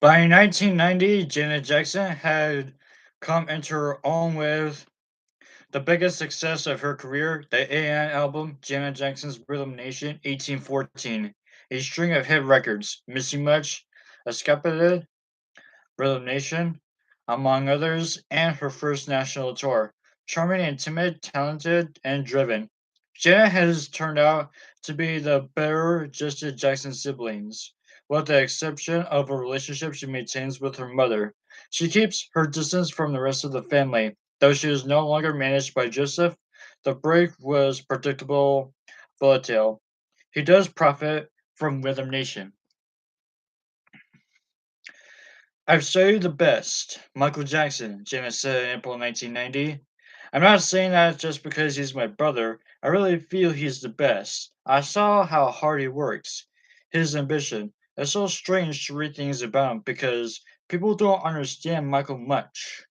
By 1990, Janet Jackson had come into her own with the biggest success of her career, the AN album Janet Jackson's Rhythm Nation 1814, a string of hit records, Missing Much, Escapade, Rhythm Nation, among others, and her first national tour. Charming and timid, talented, and driven, Janet has turned out to be the better Justice Jackson siblings, with the exception of a relationship she maintains with her mother. She keeps her distance from the rest of the family, though she is no longer managed by Joseph. The break was predictable, volatile. He does profit from Rhythm Nation. I've studied the best. Michael Jackson, Janet said in April 1990. I'm not saying that just because he's my brother. I really feel he's the best. I saw how hard he works. His ambition. It's so strange to read things about him because people don't understand Michael much.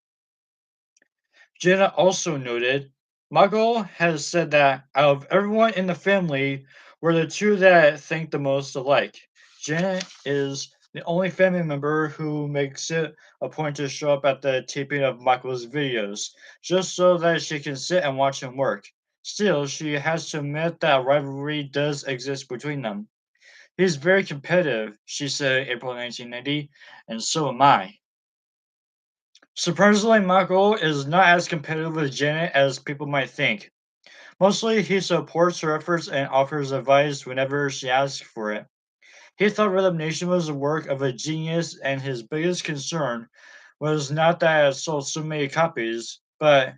Janet also noted Michael has said that out of everyone in the family, we're the two that think the most alike. Janet is the only family member who makes it a point to show up at the taping of Michael's videos, just so that she can sit and watch him work. Still, she has to admit that rivalry does exist between them. He's very competitive, she said in April 1990, and so am I. Surprisingly, Michael is not as competitive with Janet as people might think. Mostly, he supports her efforts and offers advice whenever she asks for it. He thought Rhythm Nation was the work of a genius, and his biggest concern was not that it sold so many copies, but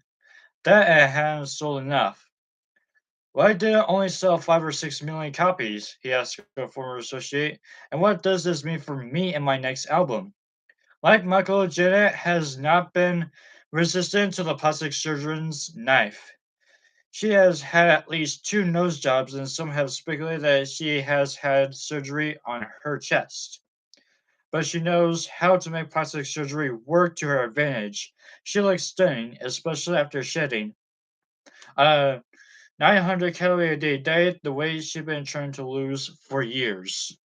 that it hadn't sold enough. Why did it only sell 5 or 6 million copies? He asked a former associate. And what does this mean for me and my next album? Like Michael, Janet has not been resistant to the plastic surgeon's knife. She has had at least two nose jobs, and some have speculated that she has had surgery on her chest. But she knows how to make plastic surgery work to her advantage. She looks stunning, especially after shedding. A 900 calorie a day diet, the weight she's been trying to lose for years.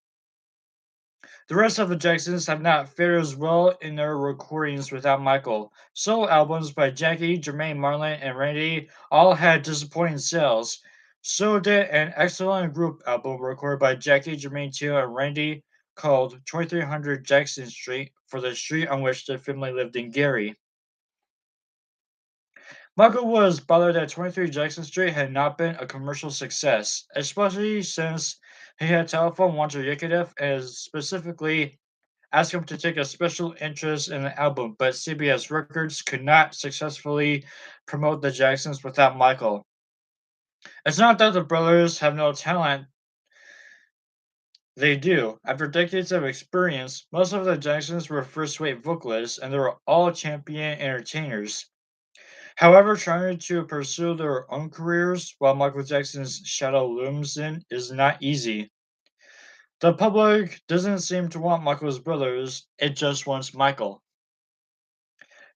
The rest of the Jacksons have not fared as well in their recordings without Michael. Solo albums by Jackie, Jermaine Marlin, and Randy all had disappointing sales. So did an excellent group album recorded by Jackie, Jermaine Teal, and Randy called 2300 Jackson Street for the street on which the family lived in Gary. Michael was bothered that 23 Jackson Street had not been a commercial success, especially since he had telephoned Walter Yakolev and specifically asked him to take a special interest in the album, but CBS Records could not successfully promote the Jacksons without Michael. It's not that the brothers have no talent, they do. After decades of experience, most of the Jacksons were first rate vocalists and they were all champion entertainers. However, trying to pursue their own careers while Michael Jackson's shadow looms in is not easy. The public doesn't seem to want Michael's brothers, it just wants Michael.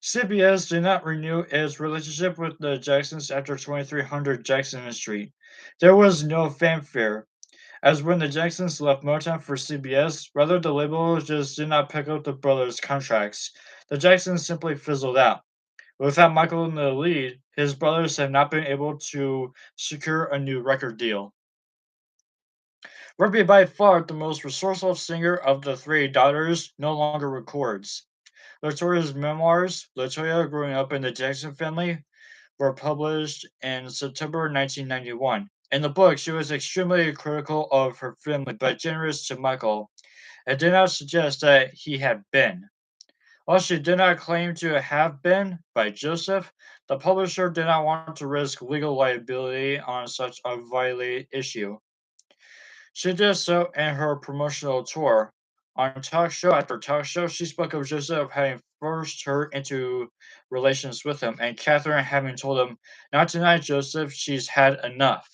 CBS did not renew its relationship with the Jacksons after 2300 Jackson Street. There was no fanfare, as when the Jacksons left Motown for CBS, rather the label just did not pick up the brothers' contracts. The Jacksons simply fizzled out. Without Michael in the lead, his brothers have not been able to secure a new record deal. Ruby, by far the most resourceful singer of the three daughters, no longer records. Latoya's memoirs, Latoya growing up in the Jackson family, were published in September 1991. In the book, she was extremely critical of her family but generous to Michael, and did not suggest that he had been. While she did not claim to have been by Joseph, the publisher did not want to risk legal liability on such a vital issue. She did so in her promotional tour. On talk show after talk show, she spoke of Joseph having forced her into relations with him, and Catherine having told him not to deny Joseph she's had enough.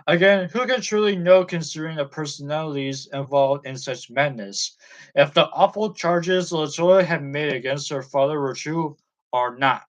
Again, who can truly know considering the personalities involved in such madness? If the awful charges Latoya had made against her father were true or not.